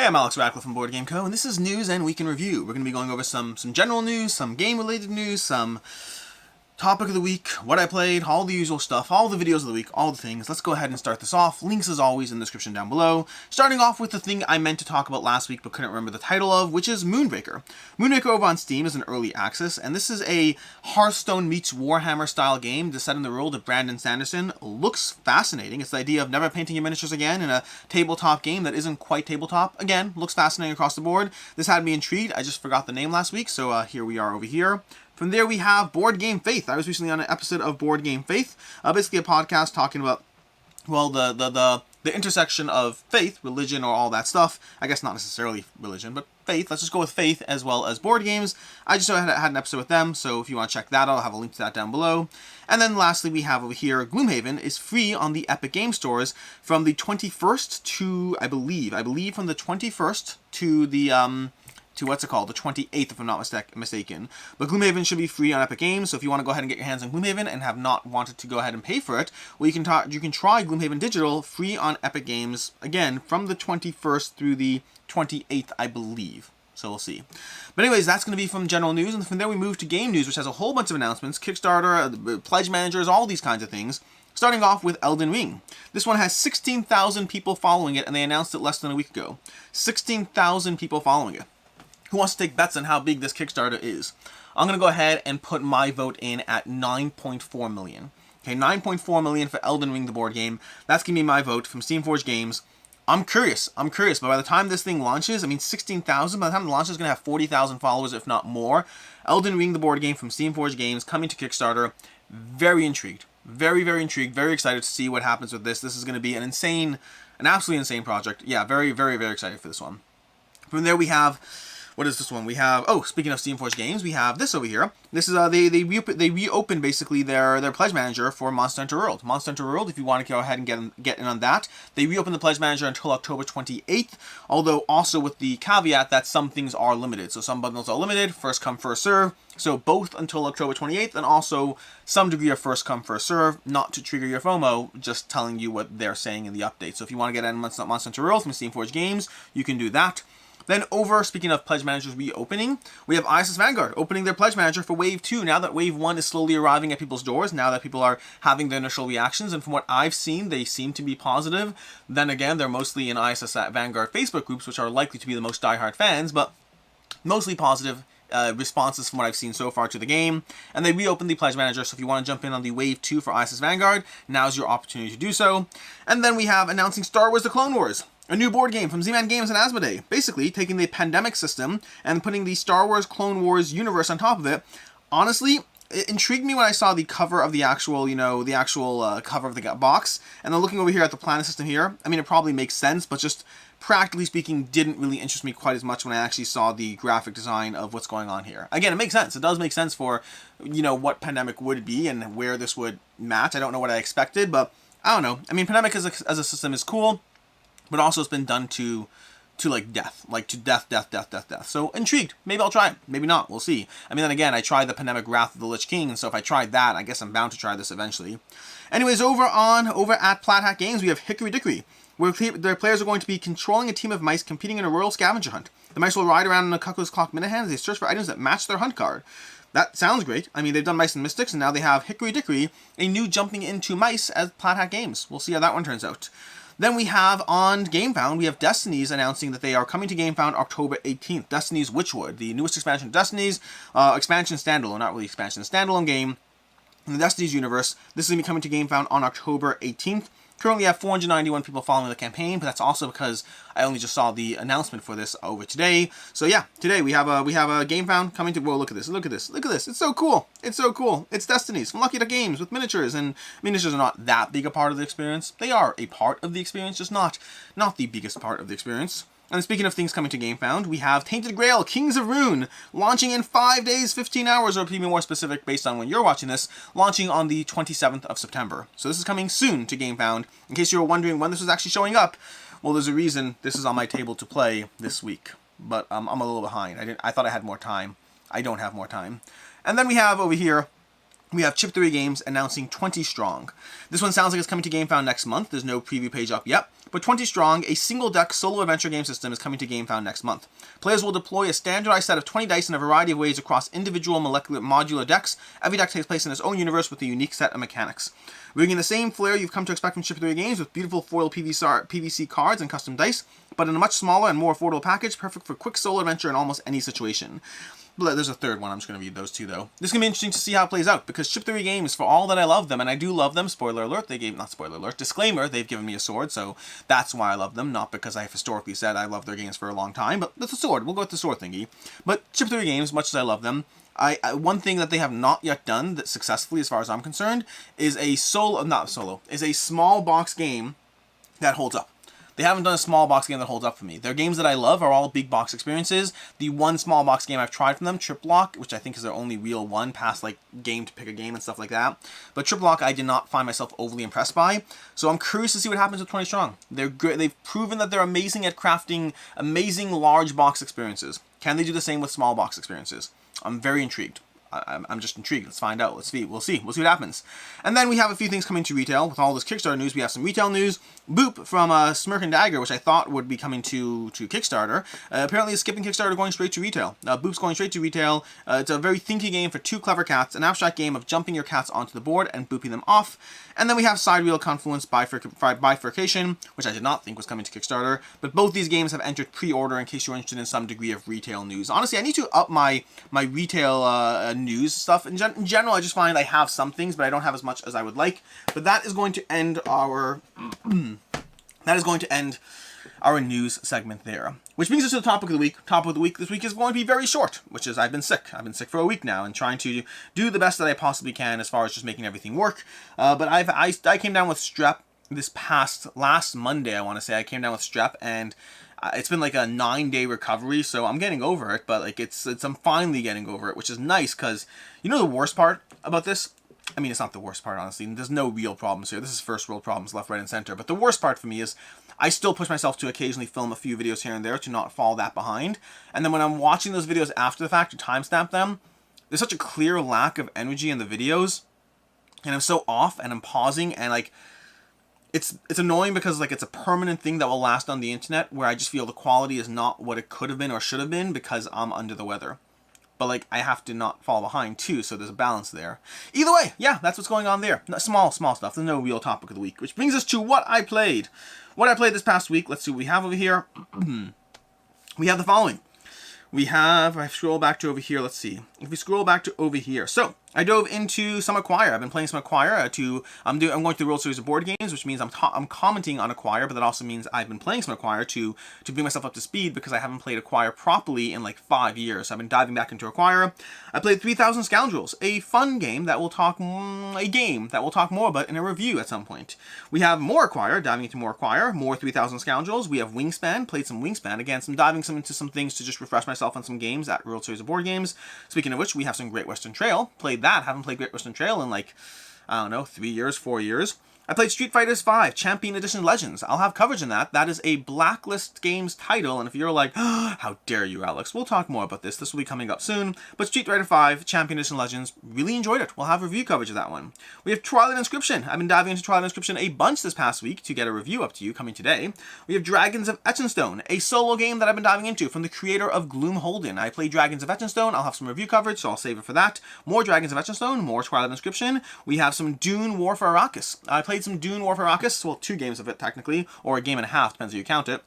Hey, I'm Alex Radcliffe from Board Game Co., and this is News and Week in Review. We're going to be going over some general news, some game-related news, some topic of the week, what I played, all the usual stuff, all the videos of the week, all the things. Let's go ahead and start this off. Links, as always, in the description down below. Starting off with the thing I meant to talk about last week but couldn't remember the title of, which is Moonbreaker. Moonbreaker over on Steam is an early access, and this is a Hearthstone meets Warhammer style game set in the world of Brandon Sanderson. Looks fascinating. It's the idea of never painting your miniatures again in a tabletop game that isn't quite tabletop. Again, looks fascinating across the board. This had me intrigued. I just forgot the name last week, so here we are over here. From there, we have Board Game Faith. I was recently on an episode of Board Game Faith, basically a podcast talking about, well, the intersection of faith, religion, or all that stuff. I guess not necessarily religion, but faith. Let's just go with faith as well as board games. I just had an episode with them, so if you want to check that out, I'll have a link to that down below. And then lastly, we have over here, Gloomhaven is free on the Epic Game Stores from the 21st to, I believe from the 21st to the, to what's it called, the 28th, if I'm not mistaken. But Gloomhaven should be free on Epic Games, so if you want to go ahead and get your hands on Gloomhaven and have not wanted to go ahead and pay for it, well, you can try Gloomhaven Digital free on Epic Games, again, from the 21st through the 28th, I believe. So we'll see. But anyways, that's going to be from general news, and from there we move to game news, which has a whole bunch of announcements, Kickstarter, pledge managers, all these kinds of things. Starting off with Elden Ring. This one has 16,000 people following it, and they announced it less than a week ago. 16,000 people following it. Who wants to take bets on how big this Kickstarter is? I'm going to go ahead and put my vote in at 9.4 million. Okay, 9.4 million for Elden Ring, the board game. That's going to be my vote from Steamforged Games. I'm curious, but by the time this thing launches, 16,000, by the time it launches, it's going to have 40,000 followers, if not more. Elden Ring, the board game from Steamforged Games, coming to Kickstarter. Very intrigued. Very, very intrigued. Very excited to see what happens with this. This is going to be an absolutely insane project. Yeah, very, very, very excited for this one. From there we have... What is this one? We have, speaking of Steamforged Games, we have this over here. This is, they reopened basically their pledge manager for Monster Hunter World. Monster Hunter World, if you want to go ahead and get in on that, they reopened the pledge manager until October 28th, although also with the caveat that some things are limited. So some bundles are limited, first come, first serve. So both until October 28th, and also some degree of first come, first serve, not to trigger your FOMO, just telling you what they're saying in the update. So if you want to get in Monster Hunter World from Steamforged Games, you can do that. Then speaking of pledge managers reopening, we have ISS Vanguard opening their pledge manager for Wave 2, now that Wave 1 is slowly arriving at people's doors, now that people are having their initial reactions, and from what I've seen, they seem to be positive. Then again, they're mostly in ISS Vanguard Facebook groups, which are likely to be the most diehard fans, but mostly positive responses from what I've seen so far to the game. And they reopened the pledge manager, so if you want to jump in on the Wave 2 for ISS Vanguard, now's your opportunity to do so. And then we have announcing Star Wars The Clone Wars, a new board game from Z-Man Games and Asmodee, basically taking the pandemic system and putting the Star Wars Clone Wars universe on top of it. Honestly, it intrigued me when I saw the cover of the actual, cover of the box, and then looking over here at the planet system here, it probably makes sense, but just practically speaking, didn't really interest me quite as much when I actually saw the graphic design of what's going on here. Again, it makes sense. It does make sense for, what Pandemic would be and where this would match. I don't know what I expected, but I don't know. Pandemic as a system is cool, but also it's been done to death. Death. So intrigued. Maybe I'll try it. Maybe not. We'll see. Then again, I tried the Pandemic Wrath of the Lich King, and so if I tried that, I guess I'm bound to try this eventually. Anyways, over at Plat Hat Games, we have Hickory Dickory, where their players are going to be controlling a team of mice competing in a royal scavenger hunt. The mice will ride around in a Cuckoo's Clock minute hand as they search for items that match their hunt card. That sounds great. They've done Mice and Mystics, and now they have Hickory Dickory, a new jumping into mice as Plat Hat Games. We'll see how that one turns out. Then we have on GameFound, we have Destinies announcing that they are coming to GameFound October 18th. Destinies Witchwood, the newest expansion of Destinies, expansion standalone, not really expansion, standalone game in the Destinies universe. This is going to be coming to GameFound on October 18th. Currently have 491 people following the campaign, but that's also because I only just saw the announcement for this over today. So yeah, today we have a GameFound coming to. Whoa, look at this! It's so cool! It's Destinies from Lucky Duck Games with miniatures, and miniatures are not that big a part of the experience. They are a part of the experience, just not the biggest part of the experience. And speaking of things coming to GameFound, we have Tainted Grail, Kings of Rune, launching in 5 days, 15 hours, or to be more specific based on when you're watching this, launching on the 27th of September. So this is coming soon to GameFound. In case you were wondering when this was actually showing up, well, there's a reason this is on my table to play this week. But I'm a little behind. I thought I had more time. I don't have more time. And then we have over here, we have Chip 3 Games announcing 20 Strong. This one sounds like it's coming to GameFound next month. There's no preview page up yet. but 20 strong, a single-deck solo adventure game system is coming to GameFound next month. Players will deploy a standardized set of 20 dice in a variety of ways across individual modular decks. Every deck takes place in its own universe with a unique set of mechanics. Bringing the same flair you've come to expect from Hickory Dickory Games with beautiful foil PVC cards and custom dice, but in a much smaller and more affordable package, perfect for quick solo adventure in almost any situation. There's a third one. I'm just going to read those two, though. This is going to be interesting to see how it plays out, because Hickory Games, for all that I love them, and I do love them, spoiler alert, disclaimer, they've given me a sword, so that's why I love them, not because I've historically said I love their games for a long time, but it's a sword. We'll go with the sword thingy. But Hickory Games, much as I love them, one thing that they have not yet done that successfully, as far as I'm concerned, is a small box game that holds up. They haven't done a small box game that holds up for me. Their games that I love are all big box experiences. The one small box game I've tried from them, Trip Lock, which I think is their only real one, past like game to pick a game and stuff like that. But Trip Lock I did not find myself overly impressed by. So I'm curious to see what happens with 20 Strong. They're good. They've proven that they're amazing at crafting amazing large box experiences. Can they do the same with small box experiences? I'm very intrigued. I'm just intrigued. Let's find out. Let's see. We'll see what happens. And then we have a few things coming to retail. With all this Kickstarter news, we have some retail news. Boop from Smirk and Dagger, which I thought would be coming to Kickstarter, apparently is skipping Kickstarter, going straight to retail. Boop's going straight to retail. It's a very thinky game for two clever cats, an abstract game of jumping your cats onto the board and booping them off. And then we have Sidereal, Confluence, Bifurcation, which I did not think was coming to Kickstarter. But both these games have entered pre-order in case you're interested in some degree of retail news. Honestly, I need to up my retail news stuff. In general, I just find I have some things, but I don't have as much as I would like. But that is going to end our our news segment there. Which brings us to the topic of the week. Topic of the week this week is going to be very short, which is I've been sick. I've been sick for a week now and trying to do the best that I possibly can as far as just making everything work. But I came down with strep last Monday, I want to say. I came down with strep, and it's been like a 9-day recovery, so I'm getting over it, but like I'm finally getting over it, which is nice, because you know the worst part about this? I mean, it's not the worst part, honestly. There's no real problems here. This is first world problems left, right, and center. But the worst part for me is I still push myself to occasionally film a few videos here and there to not fall that behind. And then when I'm watching those videos after the fact to timestamp them, there's such a clear lack of energy in the videos. And I'm so off, and I'm pausing, and like it's annoying because like it's a permanent thing that will last on the internet, where I just feel the quality is not what it could have been or should have been because I'm under the weather. But like I have to not fall behind too, so there's a balance there. Either way, yeah, that's what's going on there. Small stuff. There's no real topic of the week, which brings us to what I played. What I played this past week. Let's see what we have over here. We have the following. We have, I scroll back to over here, let's see. If we scroll back to over here. So, I dove into some Acquire. I've been playing some Acquire I'm going through the World Series of Board Games, which means I'm commenting on Acquire, but that also means I've been playing some Acquire to bring myself up to speed, because I haven't played Acquire properly in like 5 years. I've been diving back into Acquire. I played 3000 Scoundrels, a fun game that we'll talk more about in a review at some point. We have more Acquire, diving into more Acquire, more 3000 Scoundrels. We have Wingspan, played some Wingspan. Again, diving into some things to just refresh myself on some games at World Series of Board Games. Speaking of which, we have some Great Western Trail. Played that. Haven't played Great Western Trail in like, I don't know, 3 years, 4 years. I played Street Fighter V Champion Edition Legends. I'll have coverage in that. That is a Blacklist Games title, and if you're like, oh, how dare you, Alex, we'll talk more about this. This will be coming up soon. But Street Fighter V Champion Edition Legends, really enjoyed it. We'll have review coverage of that one. We have Twilight Inscription. I've been diving into Twilight Inscription a bunch this past week to get a review up to you coming today. We have Dragons of Etchenstone, a solo game that I've been diving into from the creator of Gloomhaven. I played Dragons of Etchenstone. I'll have some review coverage, so I'll save it for that. More Dragons of Etchenstone, more Twilight Inscription. We have some Dune War for Arrakis. I played some Dune War for Arrakis. Well, 2 games of it, technically, or a game and a half, depends how you count it.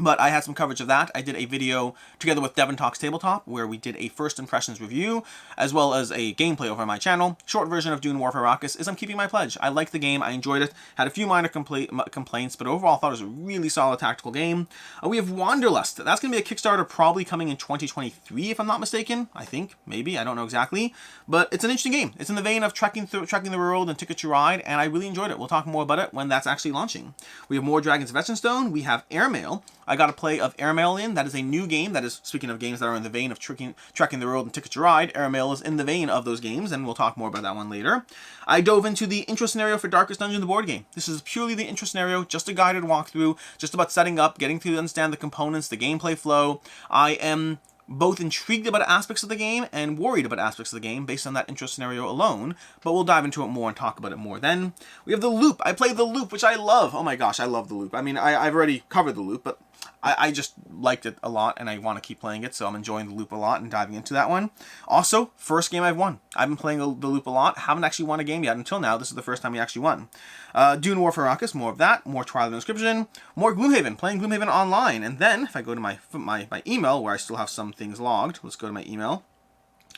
But I had some coverage of that. I did a video together with Devon Talks Tabletop, where we did a first impressions review, as well as a gameplay over on my channel. Short version of Dune War for Arrakis is I'm keeping my pledge. I liked the game, I enjoyed it, had a few minor complaints, but overall I thought it was a really solid tactical game. We have Wanderlust. That's going to be a Kickstarter probably coming in 2023, if I'm not mistaken. I think, maybe, I don't know exactly. But it's an interesting game. It's in the vein of trekking the world and Ticket to Ride, and I really enjoyed it. We'll talk more about it when that's actually launching. We have more Dragons of Etchenstone. We have Airmail. I got a play of Airmail in. That is a new game. That is, speaking of games that are in the vein of trekking the world and Ticket to Ride, Airmail is in the vein of those games, and we'll talk more about that one later. I dove into the intro scenario for Darkest Dungeon, the board game. This is purely the intro scenario, just a guided walkthrough, just about setting up, getting to understand the components, the gameplay flow. I am both intrigued about aspects of the game and worried about aspects of the game based on that intro scenario alone, but we'll dive into it more and talk about it more. Then we have The Loop. I played The Loop, which I love. Oh my gosh, I love The Loop. I mean, I've already covered The Loop, but I just liked it a lot, and I want to keep playing it, so I'm enjoying The Loop a lot and diving into that one. Also, first game I've won. I've been playing The Loop a lot. Haven't actually won a game yet until now. This is the first time we actually won. Dune War for Arrakis, more of that. More Twilight Inscription. More Gloomhaven. Playing Gloomhaven online. And then, if I go to my email, where I still have some things logged, let's go to my email.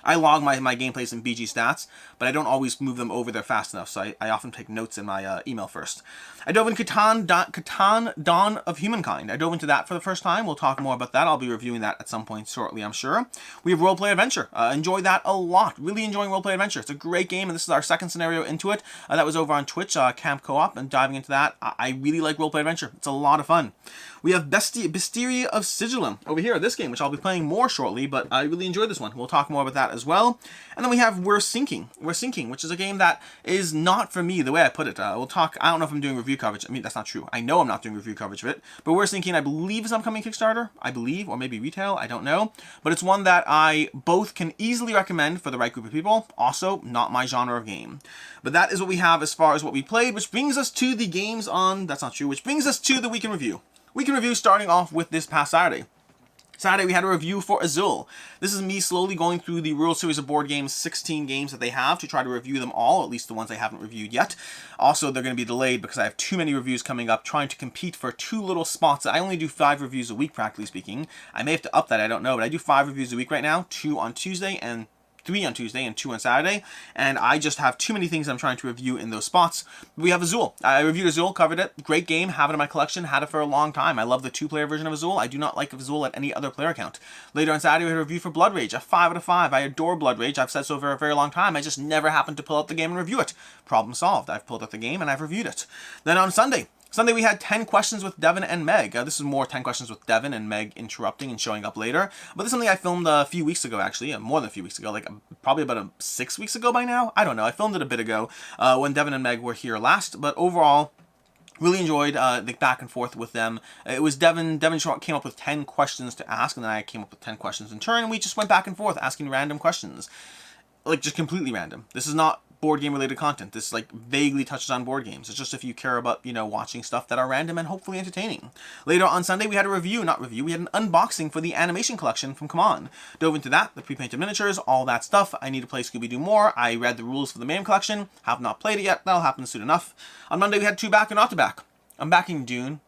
I log my gameplays in BG Stats, but I don't always move them over there fast enough, so I often take notes in my email first. I dove in Catan Dawn of Humankind. I dove into that for the first time. We'll talk more about that. I'll be reviewing that at some point shortly, I'm sure. We have Roleplay Adventure. Enjoy that a lot. Really enjoying Roleplay Adventure. It's a great game, and this is our second scenario into it. That was over on Twitch, Camp Co-op, and diving into that. I really like Roleplay Adventure. It's a lot of fun. We have Bestiary of Sigillum over here, this game, which I'll be playing more shortly, but I really enjoyed this one. We'll talk more about that as well. And then we have We're Sinking, which is a game that is not for me, the way I put it. We'll talk, I don't know if I'm doing review coverage. I mean, that's not true. I know I'm not doing review coverage of it, but We're Sinking, I believe, is upcoming Kickstarter, I believe, or maybe retail, I don't know. But it's one that I both can easily recommend for the right group of people, also not my genre of game. But that is what we have as far as what we played, which brings us to the games on, that's not true, which brings us to the Week in Review. Week in Review starting off with this past Saturday. Saturday, we had a review for Azul. This is me slowly going through the World Series of Board Games, 16 games that they have, to try to review them all, at least the ones I haven't reviewed yet. Also, they're going to be delayed because I have too many reviews coming up, trying to compete for 2 little spots. I only do 5 reviews a week, practically speaking. I may have to up that, I don't know, but I do 5 reviews a week right now, 2 on Tuesday and 3 on Tuesday and 2 on Saturday, and I just have too many things I'm trying to review in those spots. We have Azul. I reviewed Azul, covered it. Great game, have it in my collection, had it for a long time. I love the 2-player version of Azul. I do not like Azul at any other player count. Later on Saturday, we had a review for Blood Rage, a 5 out of 5. I adore Blood Rage. I've said so for a very long time. I just never happened to pull out the game and review it. Problem solved. I've pulled out the game and I've reviewed it. Then on Sunday, we had 10 questions with Devon and Meg. This is more 10 questions with Devon and Meg interrupting and showing up later. But this is something I filmed a few weeks ago, actually. More than a few weeks ago. Like, probably about 6 weeks ago by now. I don't know. I filmed it a bit ago when Devon and Meg were here last. But overall, really enjoyed the back and forth with them. It was Devon came up with 10 questions to ask, and then I came up with 10 questions in turn. And we just went back and forth asking random questions. Like, just completely random. This is not board game related content. This like vaguely touches on board games. It's just if you care about, watching stuff that are random and hopefully entertaining. Later on Sunday, we had we had an unboxing for the animation collection from Come On. Dove into that, the pre-painted miniatures, all that stuff. I need to play Scooby-Doo more. I read the rules for the main collection. Have not played it yet. That'll happen soon enough. On Monday, we had 2 back and not to back. I'm backing Dune.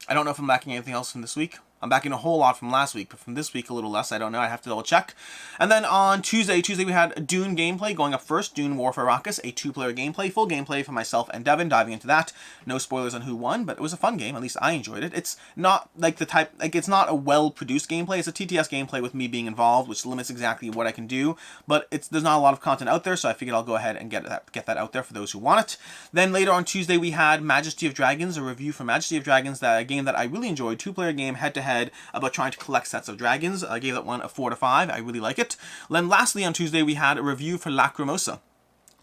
I don't know if I'm backing anything else from this week. I'm backing a whole lot from last week, but from this week a little less. I don't know. I have to double check. And then on Tuesday we had a Dune gameplay going up first. Dune War for Arrakis, a 2-player gameplay, full gameplay for myself and Devon, diving into that. No spoilers on who won, but it was a fun game. At least I enjoyed it. It's not like it's not a well-produced gameplay. It's a TTS gameplay with me being involved, which limits exactly what I can do. But there's not a lot of content out there, so I figured I'll go ahead and get that out there for those who want it. Then later on Tuesday we had Majesty of Dragons, a review for Majesty of Dragons, a game that I really enjoyed, 2-player game, head-to-head, about trying to collect sets of dragons. I gave that one a 4 out of 5. I really like it. Then lastly on Tuesday we had a review for Lacrimosa.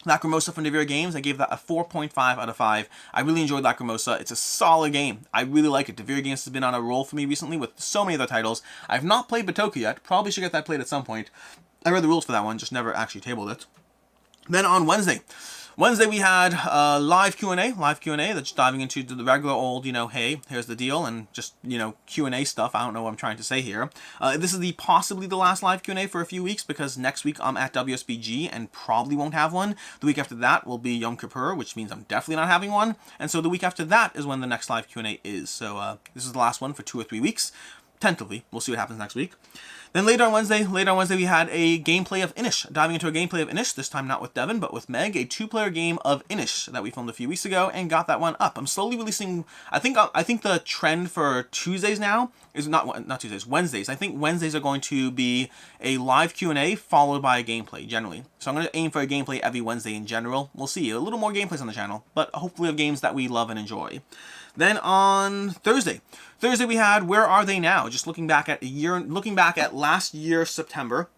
Lacrimosa from Devon Games, I gave that a 4.5 out of 5. I really enjoyed Lacrimosa. It's a solid game. I really like it. Devon Games has been on a roll for me recently with so many other titles. I've not played Batoka yet. Probably should get that played at some point. I read the rules for that one, just never actually tabled it. Then on Wednesday we had live Q&A that's diving into the regular old, hey, here's the deal, and just, Q&A stuff. I don't know what I'm trying to say here. This is possibly the last live Q&A for a few weeks, because next week I'm at WSBG and probably won't have one. The week after that will be Yom Kippur, which means I'm definitely not having one. And so the week after that is when the next live Q&A is. So this is the last one for 2 or 3 weeks. Tentatively. We'll see what happens next week. Then later on Wednesday, we had a gameplay of Inish. Diving into a gameplay of Inish, this time not with Devon, but with Meg, a 2-player game of Inish that we filmed a few weeks ago and got that one up. I'm slowly releasing, I think the trend for Tuesdays now is not Tuesdays, Wednesdays. I think Wednesdays are going to be a live Q&A followed by a gameplay, generally. So I'm going to aim for a gameplay every Wednesday in general. We'll see. A little more gameplays on the channel, but hopefully of games that we love and enjoy. Then on Thursday we had Where Are They Now? Just looking back at last year, September.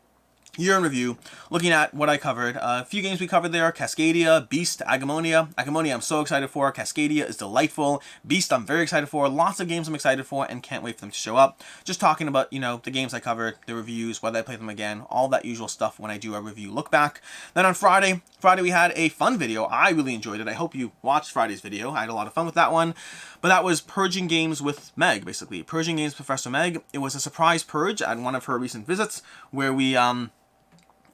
year in review, looking at what I covered. A few games we covered there: Cascadia, Beast, Agamonia. Agamonia I'm so excited for. Cascadia is delightful. Beast I'm very excited for. Lots of games I'm excited for and can't wait for them to show up. Just talking about, you know, the games I covered, the reviews, whether I play them again, all that usual stuff when I do a review look back. Then on Friday we had a fun video. I really enjoyed it. I hope you watched Friday's video. I had a lot of fun with that one. But that was Purging Games with Meg, basically. Purging Games with Professor Meg. It was a surprise purge at one of her recent visits where we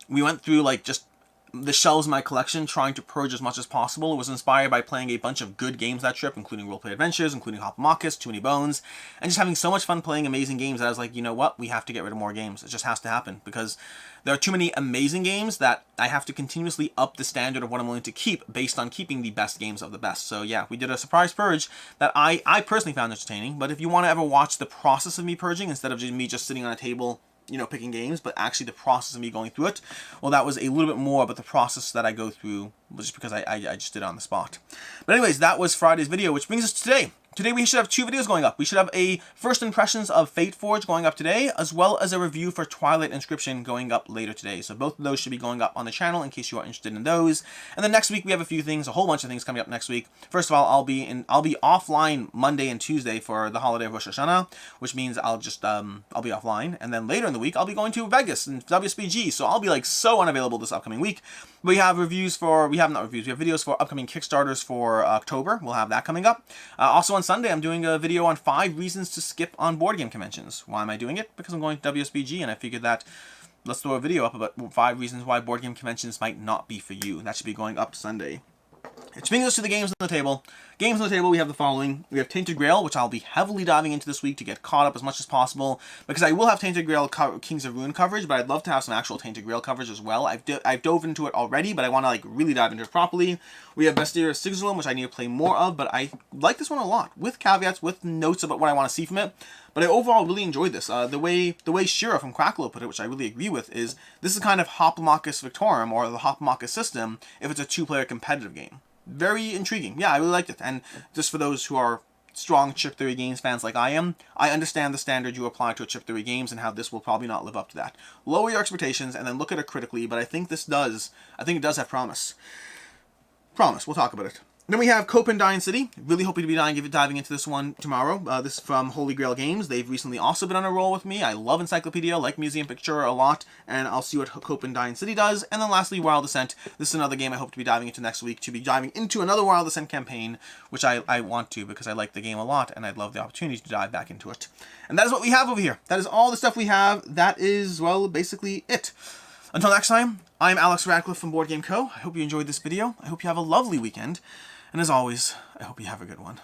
went through like just the shelves of my collection, trying to purge as much as possible. It was inspired by playing a bunch of good games that trip, including Roleplay Adventures, including Hoplomachus, Too Many Bones, and just having so much fun playing amazing games that I was like, you know what, we have to get rid of more games. It just has to happen, because there are too many amazing games that I have to continuously up the standard of what I'm willing to keep based on keeping the best games of the best. So yeah, we did a surprise purge that I personally found entertaining, but if you want to ever watch the process of me purging, instead of me just sitting on a table, you know, picking games, but actually the process of me going through it, well, that was a little bit more about the process that I go through, just because I just did it on the spot. But anyways, that was Friday's video, which brings us to today. Today we should have two videos going up. We should have a first impressions of Fate Forge going up today, as well as a review for Twilight Inscription going up later today. So both of those should be going up on the channel in case you are interested in those. And then next week we have a few things, a whole bunch of things coming up next week. First of all, I'll be offline Monday and Tuesday for the holiday of Rosh Hashanah, which means I'll be offline. And then later in the week I'll be going to Vegas and WSBG, so I'll be like so unavailable this upcoming week. We have videos for upcoming Kickstarters for October. We'll have that coming up. Also on Sunday, I'm doing a video on 5 reasons to skip on board game conventions. Why am I doing it? Because I'm going to WSBG, and I figured that let's throw a video up about 5 reasons why board game conventions might not be for you. That should be going up Sunday. Which brings us to the games on the table. Games on the table, we have the following. We have Tainted Grail, which I'll be heavily diving into this week to get caught up as much as possible, because I will have Tainted Grail Kings of Ruin coverage, but I'd love to have some actual Tainted Grail coverage as well. I've dove into it already, but I want to like really dive into it properly. We have Bestiary Sigilum, which I need to play more of, but I like this one a lot, with caveats, with notes about what I want to see from it. But I overall really enjoyed this. The way Shira from Cracklow put it, which I really agree with, is this is kind of Hoplomachus Victorum, or the Hoplomachus system, if it's a 2-player competitive game. Very intriguing. Yeah, I really liked it. And just for those who are strong Chip Theory Games fans like I am, I understand the standard you apply to a Chip Theory Games and how this will probably not live up to that. Lower your expectations and then look at it critically, but I think it does have promise. We'll talk about it. Then we have Cope and Dine City. Really hoping to be diving into this one tomorrow. This is from Holy Grail Games. They've recently also been on a roll with me. I love Encyclopedia, like Museum Picture a lot, and I'll see what Cope and Dine City does. And then lastly, Wild Descent. This is another game I hope to be diving into next week, to be diving into another Wild Descent campaign, which I want to, because I like the game a lot, and I'd love the opportunity to dive back into it. And that is what we have over here. That is all the stuff we have. That is, well, basically it. Until next time, I'm Alex Radcliffe from Board Game Co. I hope you enjoyed this video. I hope you have a lovely weekend. And as always, I hope you have a good one.